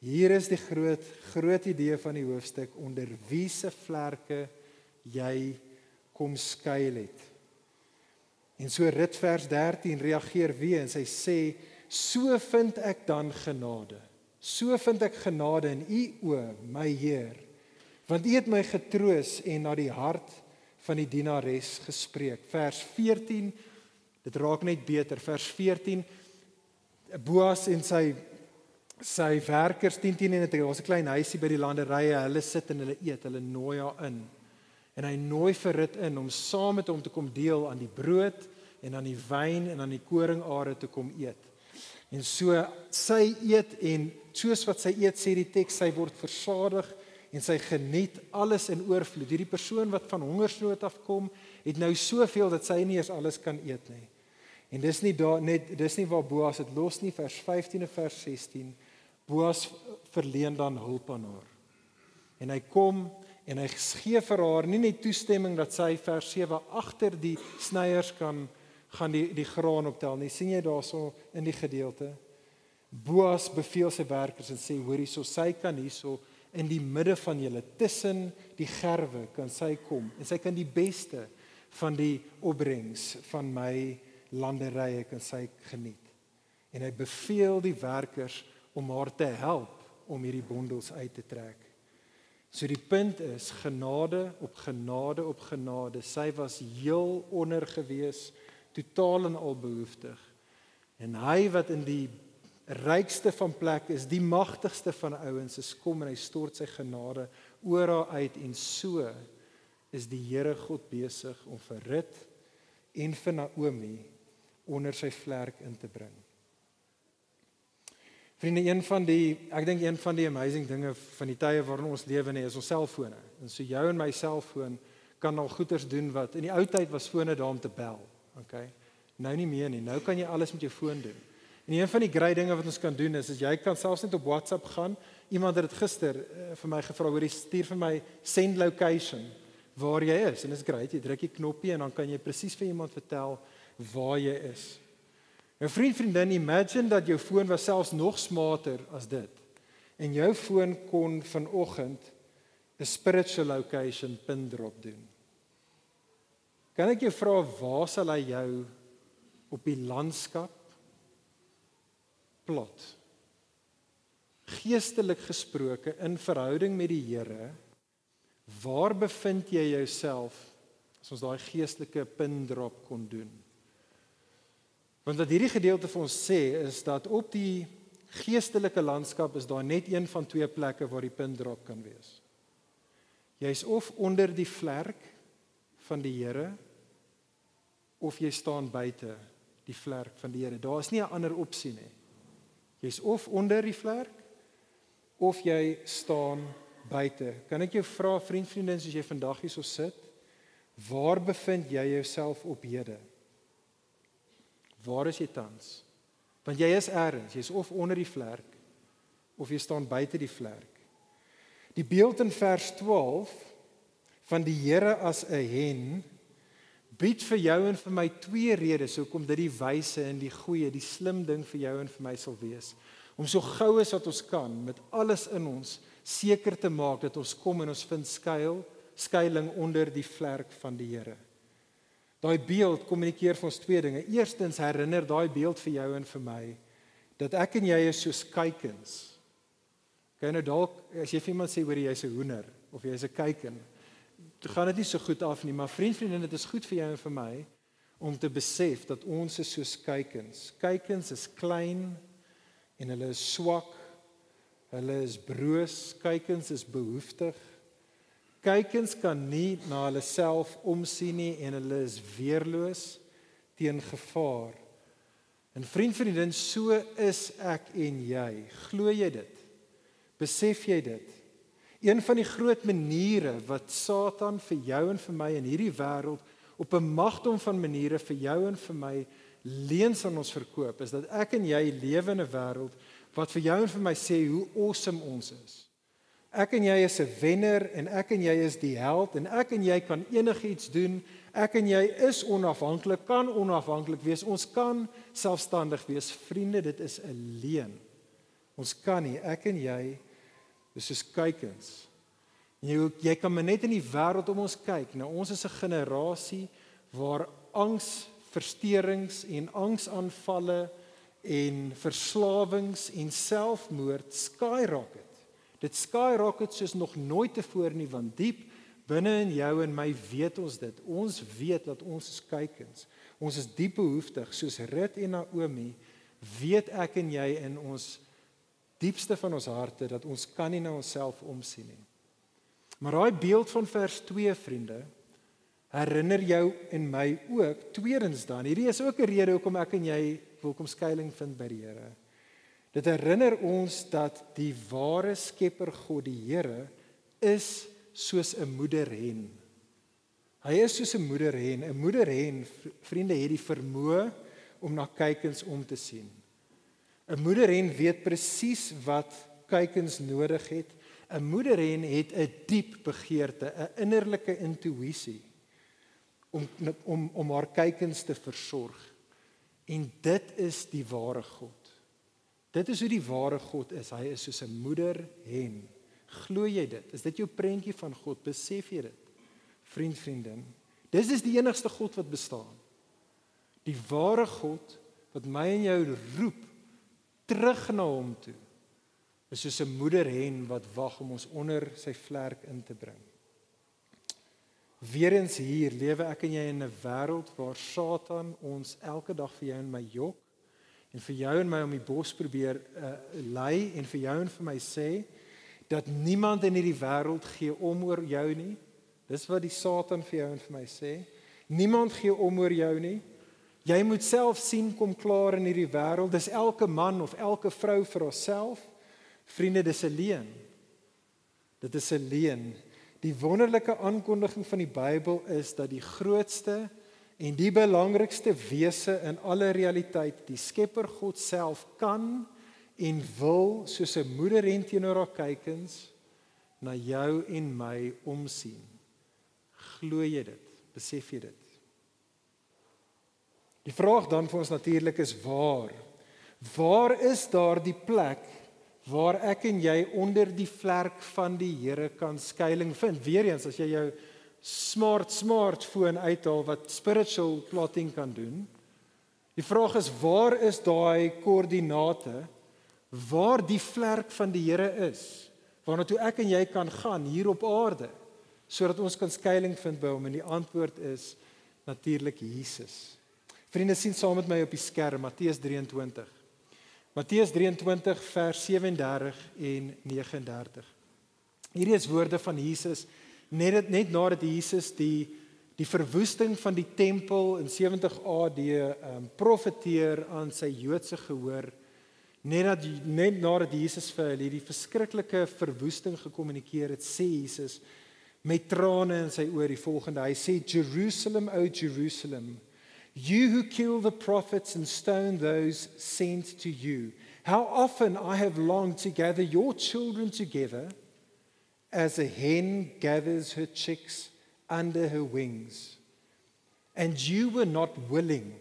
Hier is die groot idee van die hoofstuk, onder wie se vlerke jy kom skuil het. En so Rut vers 13 reageer weer en sy sê, so vind ek dan genade. So vind ek genade in u oë, my Heer. Want u het my getroos en na die hart van die dienares gespreek. Vers 14, dit raak net beter. Vers 14, Boas en sy werkers 10 en dit was 'n klein huisie by die landerye, hulle sit en hulle eet, hulle nooi haar in. En hy nooi vir Rut in om saam met hom te kom deel aan die brood en aan die wyn en aan die koringare te kom eet. En so sy eet en soos wat sy eet sê die teks, sy word versadig en sy geniet alles in oorvloed. Hierdie persoon wat van hongersnood afkom, het nou soveel dat sy nie eens alles kan eet nie. En dis nie waar Boas dit los nie, vers 15 en vers 16. Boas verleen dan hulp aan haar. En hy kom en hy gee vir haar nie net toestemming dat sy vers 7 agter die snyers gaan die graan optel nie. Sien jy daarso in die gedeelte? Boas beveel sy werkers en sê, hoor hierso, sy kan hierso in die midde van julle, tussen die gerwe kan sy kom en sy kan die beste van die opbrengs van my landerye kan sy geniet. En hy beveel die werkers om haar te help om hierdie bondels uit te trek. So die punt is, genade op genade op genade. Sy was heel onder gewees, totaal en al behoeftig. En hy wat in die rykste van plek is, die magtigste van ouens, is kom en hy stort sy genade oor haar uit, en so is die Here God besig om vir Rut en vir Naomi onder sy vlerk in te bring. Vriende, ek dink een van die amazing dinge van die tye waarin ons lewe nie, is ons selfone. En so jou en my selfoon kan al goeders doen wat, in die ou tyd was fone daar om te bel. Okay? Nou nie meer nie, nou kan jy alles met jou foon doen. En een van die groot dinge wat ons kan doen is jy kan selfs net op WhatsApp gaan. Iemand het dit gister vir my gevra, hoor, stuur vir my send location waar jy is. En dit is great, jy druk die knoppie en dan kan jy presies vir iemand vertel waar jy is. Nou vriendin, imagine dat jou foon was selfs nog smarter as dit. En jou foon kon vanoggend 'n spiritual location pin drop doen. Kan ek jou vra, waar sal hy jou op die landskap plot? Geestelik gesproke, in verhouding met die Here, waar bevind jy jouself as ons daai geestelike pin drop kon doen? Want wat hierdie gedeelte vir ons sê, is dat op die geestelike landskap is daar net een van twee plekke waar die pin drop kan wees. Jy is of onder die vlerk van die Here, of jy staan buite die vlerk van die Here. Daar is nie 'n ander opsie nie. Jy is of onder die vlerk, of jy staan buite. Kan ek jou vra, vriendin, soos jy vandag hierso sit, waar bevind jy jouself op hede? Waar is jy tans? Want jy is ergens, jy is of onder die vlerk, of jy staan buite die vlerk. Die beeld in vers 12 van die Here as 'n hen bied vir jou en vir my twee redes hoekom dit die wyse en die goeie, die slim ding vir jou en vir my sal wees. Om so gou as wat ons kan, met alles in ons, seker te maak dat ons kom en ons vind skuiling onder die vlerk van die Here. Daai beeld kommunikeer vir ons twee dinge. Eerstens herinner daai beeld vir jou en vir my dat ek en jy is soos kuikens. Okay, nou dalk as jy vir iemand sê hoor jy's 'n hoender of jy's 'n kuiken, dan gaan dit nie so goed af nie, maar vriendin, dit is goed vir jou en vir my om te besef dat ons is soos kuikens. Kuikens is klein en hulle is swak. Hulle is broos, kuikens is behoeftig. Kuikens kan nie na hulle self omsien nie en hulle is weerloos teen gevaar. En vriendin, so is ek en jy. Glo jy dit? Besef jy dit? Een van die groot maniere wat Satan vir jou en vir my in hierdie wêreld op 'n magdom van maniere vir jou en vir my leuns aan ons verkoop, is dat ek en jy lewe in 'n wêreld wat vir jou en vir my sê hoe awesome ons is. Ek en jy is 'n wenner en ek en jy is die held en ek en jy kan enigiets doen. Ek en jy is onafhanklik, kan onafhanklik wees. Ons kan selfstandig wees. Vriende, dit is 'n leuen. Ons kan nie, ek en jy is soos kuikens. Jy kan maar net in die wêreld om ons kyk. Nou ons is 'n generasie waar angs, versteurings en angsaanvalle en verslawings en selfmoord skyrocket. Dit skyrocket soos nog nooit tevore nie, want diep binne in jou en my weet ons dit. Ons weet dat ons is kuikens. Ons is diep behoeftig, soos Rut en Naomi, weet ek en jy in ons diepste van ons harte dat ons kan nie na onsself omsien nie. Maar daai beeld van vers 2, vriende, herinner jou en my ook tweedens dan. Hierdie is ook 'n rede hoekom ek en jy wil kom skuiling vind by die Here. Dit herinner ons dat die ware skepper God, die Here, is soos 'n moederhen. Hy is soos 'n moederhen. 'n Moederhen, vriende, het die vermoë om na kuikens om te sien. 'n Moederhen weet presies wat kuikens nodig het. 'n Moederhen het 'n diep begeerte, 'n innerlike intuïsie om haar kuikens te versorg. En dit is die ware God. Dit is hoe die ware God is. Hy is soos 'n moederhen. Glo jy dit? Is dit jou prentjie van God? Besef jy dit? Vriendin, dis is die enigste God wat bestaan. Die ware God wat my en jou roep terug na hom toe, is soos 'n moederhen wat wag om ons onder sy vlerk in te bring. Weerens hier lewe ek en jy in 'n wêreld waar Satan ons elke dag vir jou en my jok en vir jou en my om die bos probeer lei en vir jou en vir my sê dat niemand in hierdie wêreld gee om oor jou nie. Dis wat die Satan vir jou en vir my sê. Niemand gee om oor jou nie. Jy moet self sien kom klaar in hierdie wêreld. Dis elke man of elke vrou vir haarself. Vriende, dis 'n leuen. Dit is 'n leuen. Die wonderlike aankondiging van die Bybel is dat die grootste en die belangrikste wese in alle realiteit, die Skepper God self, kan en wil soos 'n moederhen teenoor haar kuikens na jou en my omsien. Glo jy dit? Besef jy dit? Die vraag dan vir ons natuurlik is waar? Waar is daar die plek waar ek en jy onder die vlerk van die Here kan skuiling vind? Weereens, as jy jou smartphone uithaal wat spiritual plotting kan doen. Die vraag is, waar is daai koördinate waar die vlerk van die Here is? Waarna toe ek en jy kan gaan hier op aarde, sodat ons kan skuiling vind by hom, en die antwoord is natuurlik Jesus. Vriende, sien saam met my op die skerm Matteus 23. Matteus 23 vers 37 en 39. Hierdie is woorde van Jesus net nadat Jesus die verwoesting van die tempel in 70 AD profeteer aan sy Joodse gehoor. Net nadat Jesus vir hulle die verskriklike verwoesting gekommunikeer het, sê Jesus met trane in sy oor die volgende. Hy sê, Jerusalem, O Jerusalem, you who kill the prophets and stone those sent to you, how often I have longed to gather your children together as a hen gathers her chicks under her wings, and you were not willing.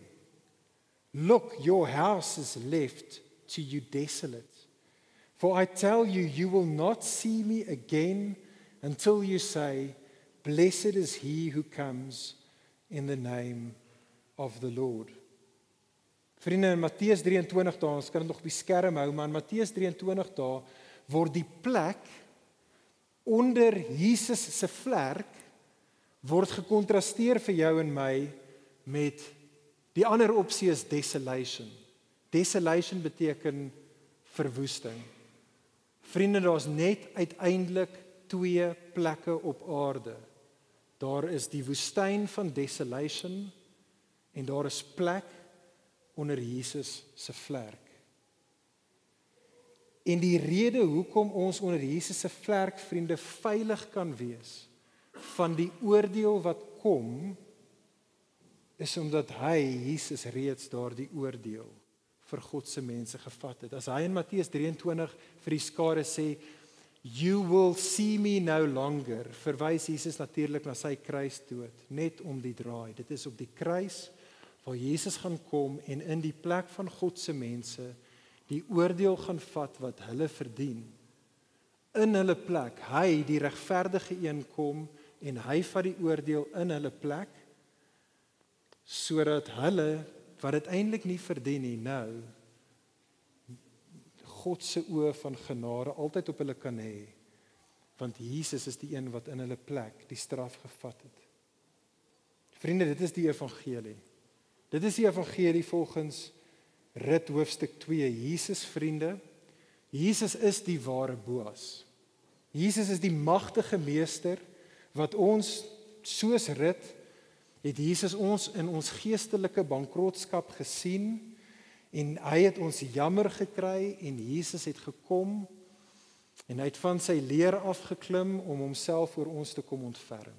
Look, your house is left to you desolate. For I tell you, you will not see me again until you say, blessed is he who comes in the name of the Lord. Vriende, in Matteus 23 daar, ons kan dit nog op die skerm hou, maar in Matteus 23 daar word die plek onder Jesus se vlerk word gekontrasteer vir jou en my met die ander opsie is desolation. Desolation beteken verwoesting. Vriende, daar's net uiteindelik twee plekke op aarde. Daar is die woestyn van desolation en daar is plek onder Jesus se vlerk. En die rede hoekom ons onder Jesus se vlerk, vriende, veilig kan wees van die oordeel wat kom, is omdat hy, Jesus, reeds daardie oordeel vir God se mense gevat het. As hy in Matteus 23 vir die skare sê, you will see me no longer, verwys Jesus natuurlik na sy kruisdood, net om die draai. Dit is op die kruis waar Jesus gaan kom en in die plek van God se mense die oordeel gaan vat wat hulle verdien. In hulle plek, hy die regverdige een kom en hy vat die oordeel in hulle plek, sodat hulle, wat dit eintlik nie verdien nie, nou, God se oë van genade altyd op hulle kan hê, want Jesus is die een wat in hulle plek die straf gevat het. Vriende, dit is die evangelie. Dit is die evangelie volgens Rit hoofstuk 2. Jesus, vriende, Jesus is die ware Boas. Jesus is die magtige meester wat ons, soos Rit, het Jesus ons in ons geestelike bankrotskap gesien En hy het ons jammer gekry en Jesus het gekom en hy het van sy leer afgeklim om homself oor ons te kom ontferm.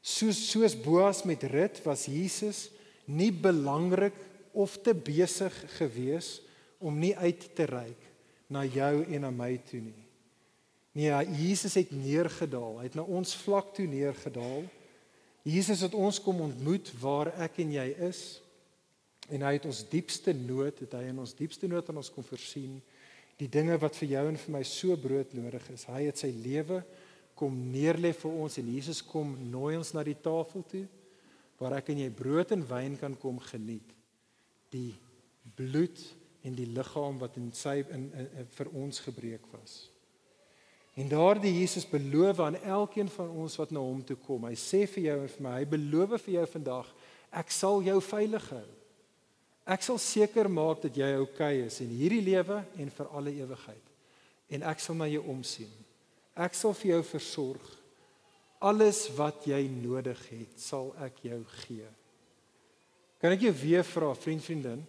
Soos Boas met Rut was Jesus nie belangrik of te besig gewees om nie uit te reik na jou en na my toe nie. Nee, Jesus het neergedaal, hy het na ons vlak toe neergedaal. Jesus het ons kom ontmoet waar ek en jy is, en hy het ons diepste nood, het hy in ons diepste nood aan ons kom voorsien, die dinge wat vir jou en vir my so broodnodig is. Hy het sy lewe kom neerlê vir ons, en Jesus kom nooi ons na die tafel toe, waar ek en jy brood en wyn kan kom geniet. Die bloed en die liggaam wat vir ons gebreek was. En daardie Jesus beloof aan elkeen van ons wat na hom toe kom. Hy sê vir jou en vir my, hy beloof vir jou vandag, ek sal jou veilig hou. Ek sal seker maak dat jy okay is in hierdie lewe en vir alle ewigheid. En ek sal na jou omsien. Ek sal vir jou versorg. Alles wat jy nodig het, sal ek jou gee. Kan ek jou weer vra, vriendin,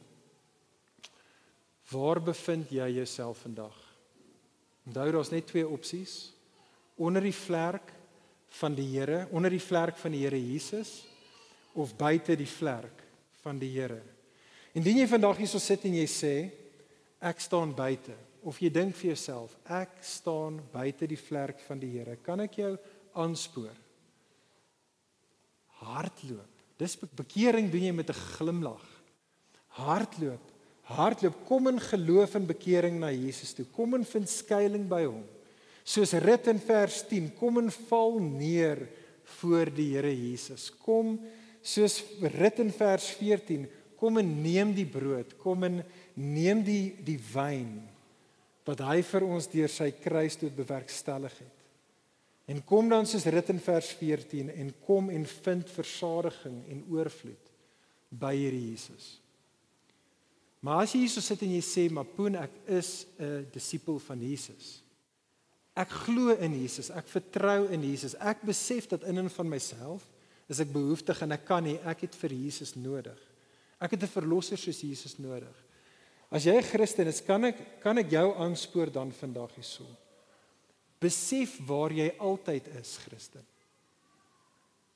waar bevind jy jouself vandag? Onthou, daar's net twee opsies. Onder die vlerk van die Here, onder die vlerk van die Here Jesus, of buite die vlerk van die Here. Indien jy vandag hierso sit en jy sê, ek staan buite, of jy dink vir jouself, ek staan buite die vlerk van die Here, kan ek jou aanspoor? Hardloop. Dis bekering doen jy met 'n glimlag. Hardloop. Hardloop, kom in geloof en bekering na Jesus toe. Kom en vind skuiling by hom. Soos Rut in vers 10, kom en val neer voor die Here Jesus. Kom, soos Rut in vers 14, kom en neem die brood, kom en neem die wyn, wat hy vir ons deur sy kruisdood bewerkstellig het. En kom dan soos Rut in vers 14, en kom en vind versadiging en oorvloed by hierdie Jesus. Maar as jy hierso sit en jy sê, maar Poen, ek is 'n disipel van Jesus. Ek glo in Jesus, ek vertrou in Jesus. Ek besef dat in en van myself is ek behoeftig en ek kan nie, ek het vir Jesus nodig. Ek het 'n verlosser soos Jesus nodig. As jy 'n Christen is, kan ek jou aanspoor dan vandag hierso. Besef waar jy altyd is, Christen.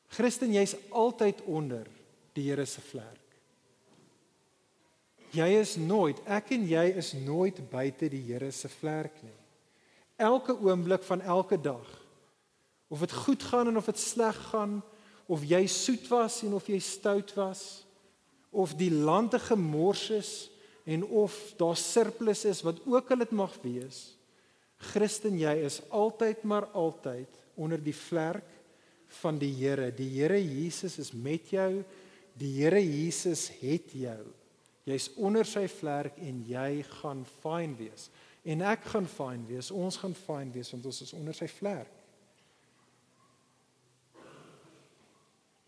Christen, jy's altyd onder die Here se vlerk. Jy is nooit, ek en jy is nooit buite die Here se vlerk nie. Elke oomblik van elke dag, of dit goed gaan en of dit sleg gaan, of jy soet was en of jy stout was, of die land 'n gemors is en of daar surplus is, wat ook al dit mag wees, Christen, jy is altyd maar altyd onder die vlerk van die Here. Die Here Jesus is met jou, die Here Jesus het jou. Jy's onder sy vlerk en jy gaan fyn wees. En ek gaan fyn wees, ons gaan fyn wees, want ons is onder sy vlerk.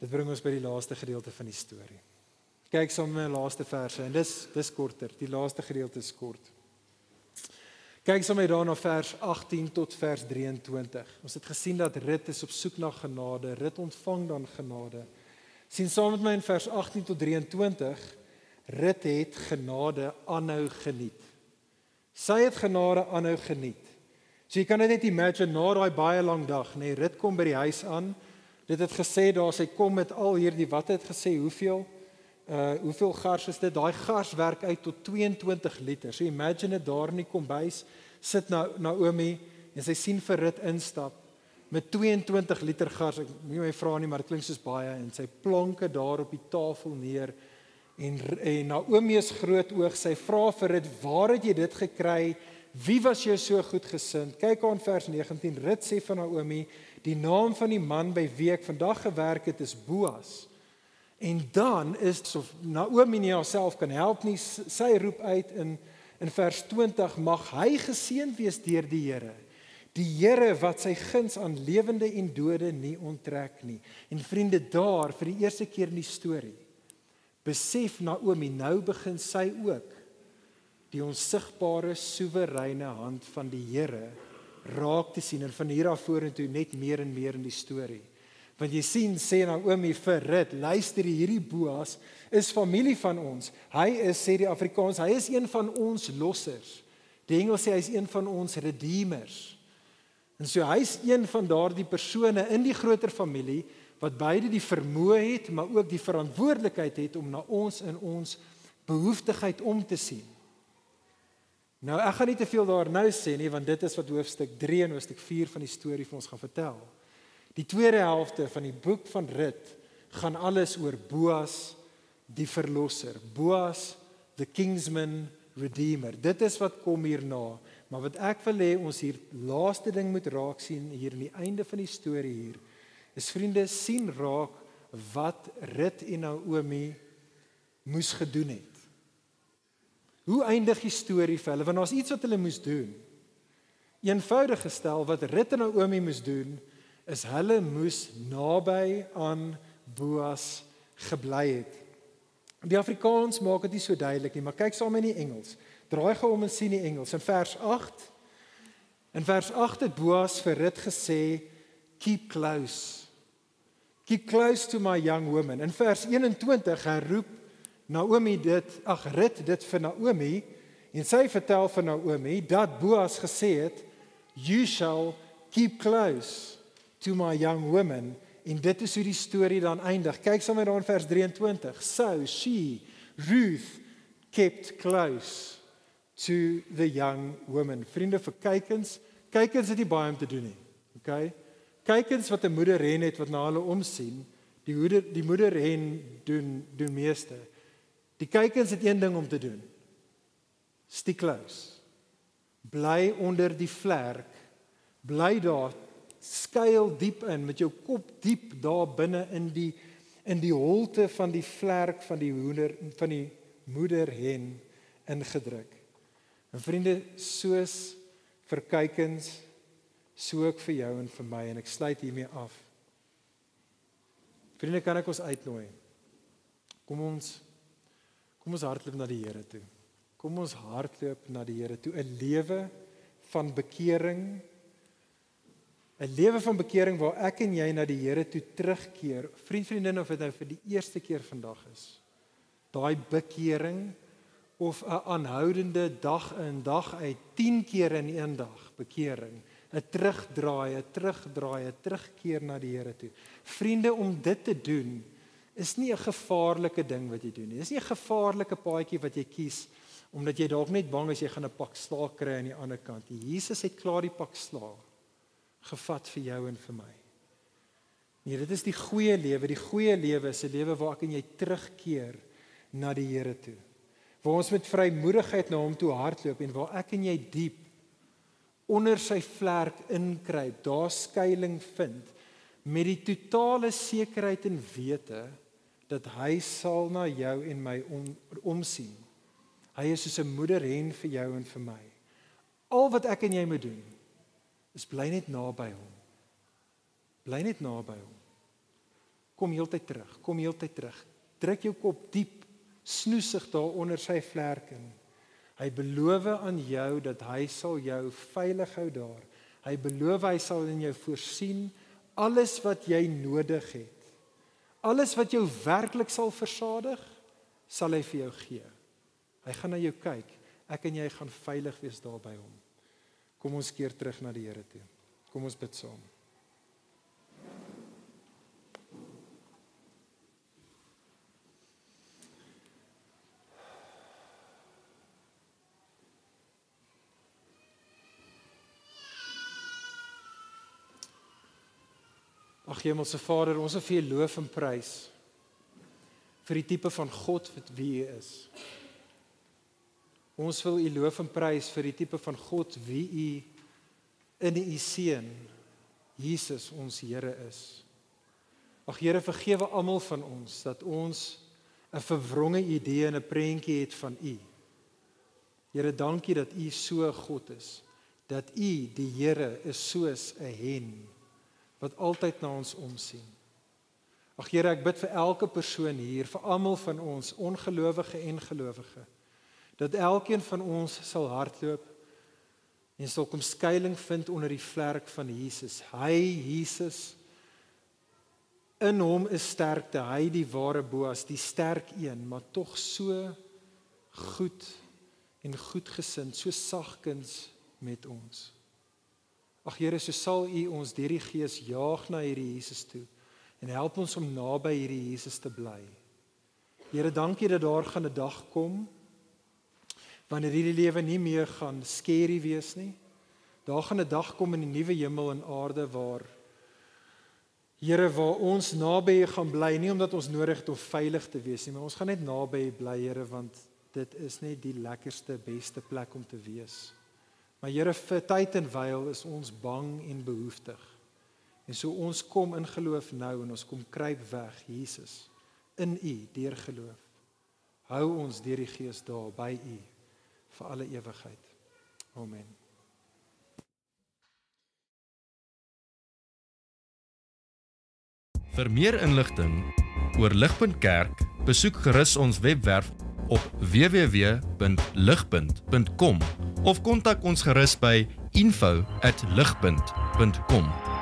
Dit bring ons by die laaste gedeelte van die storie. Kyk saam met my laaste verse, en dis korter, die laaste gedeelte is kort. Kyk saam met my daar na vers 18 tot vers 23. Ons het gesien dat Rut is op soek na genade, Rut ontvang dan genade. Sien saam met my in vers 18 tot 23, Rut het genade aanhou geniet. Sy het genade aanhou geniet. So jy kan dit net imagine, na daai baie lang dag, nee, Rut kom by die huis aan, dit het gesê daar, sy kom met al hierdie, wat het gesê, hoeveel gars is dit? Daai gars werk uit tot 22 liter. So imagine dit daar in die kombuis, sit Naomi, en sy sien vir Rut instap, met 22 liter gars, ek moet my vra nie, maar dit klink soos baie, en sy plonke daar op die tafel neer, en Naomi is groot oog, sy vra vir Rut, waar het jy dit gekry? Wie was jou so goed gesind? Kyk aan vers 19, Rut sê van Naomi, die naam van die man by wie ek vandag gewerk het is Boas. En dan is of Naomi nie haarself kan help nie, sy roep uit in vers 20, mag hy geseënd wees deur die Here. Die Here wat sy guns aan lewende en dode nie onttrek nie. En vriende, daar vir die eerste keer in die storie, besef Naomi, nou begin sy ook die onsigbare, soewereine hand van die Here raak te sien, en van hier af vorentoe net meer en meer in die storie. Want jy sien, sê Naomi vir Rut, luister, hierdie Boas is familie van ons. Hy is, sê die Afrikaans, hy is een van ons lossers. Die Engels sê hy is een van ons redeemers. En so hy is een van daardie persone in die groter familie wat beide die vermoë het, maar ook die verantwoordelikheid het om na ons in ons behoeftigheid om te sien. Nou, ek gaan nie te veel daar nou sê nie, want dit is wat hoofstuk 3 en hoofstuk 4 van die storie vir ons gaan vertel. Die tweede helfte van die boek van Rut gaan alles oor Boas, die verlosser. Boas, the kingsman redeemer. Dit is wat kom hierna. Maar wat ek wil hê ons hier laaste ding moet raak sien hier in die einde van die storie hier, is vriende, sien raak wat Rut en Naomi moes gedoen het. Hoe eindig die storie vir hulle? Want daar's iets wat hulle moes doen. Eenvoudig gestel, wat Rut en Naomi moes doen, is hulle moes naby aan Boas gebly het. Die Afrikaans maak dit nie so duidelik nie, maar kyk saam in die Engels. Draai gou om en sien die Engels. In vers 8 het Boas vir Rut gesê, keep close. Keep close to my young woman. In vers 21 herroep Rut dit vir Naomi, en sy vertel vir Naomi dat Boas gesê het, you shall keep close to my young woman, en dit is hoe die storie dan eindig. Kyk saam met daar in vers 23. So she, Ruth, kept close to the young woman. Vriende, vir kykens het nie baie om te doen nie. Okay? Kykens wat 'n moederhen het wat na hulle omsien, die moederhen doen meeste. Die kykens het een ding om te doen. Stick close. Bly onder die vlerk. Bly daar, skuil diep in met jou kop diep daar binne in die holte van die vlerk van die moederhen ingedruk. En vriende, soos vir kykens, so ook vir jou en vir my, en ek sluit hiermee af. Vriende, kan ek ons uitnooi? Kom ons hardloop na die Here toe. Kom ons hardloop na die Here toe. 'n lewe van bekering. 'n lewe van bekering waar ek en jy na die Here toe terugkeer. Vriendin, of dit nou vir die eerste keer vandag is. Daai bekering of 'n aanhoudende dag in dag uit 10 keer in een dag bekering. 'n terugdraai, 'n terugkeer na die Here toe. Vriende, om dit te doen is nie 'n gevaarlike ding wat jy doen nie. Dis nie 'n gevaarlike paadjie wat jy kies omdat jy dalk net bang is jy gaan 'n pak slaag kry aan die ander kant. Jesus het klaar die pak slaag gevat vir jou en vir my. Nee, dit is die goeie lewe. Die goeie lewe is 'n lewe waar ek en jy terugkeer na die Here toe. Waar ons met vrymoedigheid na hom toe hardloop en waar ek en jy diep onder sy vlerk inkruip, daar skuiling vind met die totale sekerheid en wete dat hy sal na jou en my omsien. Hy is soos 'n moederhen vir jou en vir my. Al wat ek en jy moet doen is bly net naby hom. Bly net naby hom. Kom heeltyd terug. Druk jou kop diep, snoesig daar onder sy vlerk in. Hy beloof aan jou dat hy sal jou veilig hou daar. Hy beloof hy sal in jou voorsien alles wat jy nodig het. Alles wat jou werklik sal versadig, sal hy vir jou gee. Hy gaan na jou kyk. Ek en jy gaan veilig wees daar by hom. Kom ons keer terug na die Here toe. Kom ons bid saam. Ag Hemelse Vader, ons wil vir U loof en prys vir die tipe van God wat wie U is. Ons wil U loof en prys vir die tipe van God wie U in U seun Jesus ons Here is. Ag Here, vergewe almal van ons dat ons 'n verwronge idee en 'n prentjie het van U. Here, dankie dat U so God is, dat U die Here is soos 'n hen wat altyd na ons omsien. Ag Here, ek bid vir elke persoon hier, vir almal van ons, ongelowige en gelowige, dat elkeen van ons sal hardloop en sal kom skuiling vind onder die vlerk van Jesus. Hy, Jesus, In hom is sterkte, hy die ware Boas, die sterk een, maar tog so goed en goedgesind, so sagkens met ons. Ag Here, so sal U ons deur die Gees jaag na hierdie Jesus toe en help ons om naby hierdie Jesus te bly. Here, dankie dat daar gaan 'n dag kom wanneer hierdie lewe nie meer gaan scary wees nie. Daar gaan 'n dag kom in die nuwe hemel en aarde waar Here, waar ons naby U gaan bly, nie omdat ons nodig het om veilig te wees nie, maar ons gaan net naby U bly, Here, want dit is net die lekkerste, beste plek om te wees. Maar Here, vir tyd en wyl is ons bang en behoeftig. En so ons kom in geloof nou en ons kom kruip weg, Jesus, in U, deur geloof. Hou ons deur die Gees daar by U vir alle ewigheid. Amen. Vir meer inligting oor Ligpunt Kerk, besoek gerus ons webwerf op www.ligpunt.com of kontak ons gerus by info@ligpunt.com.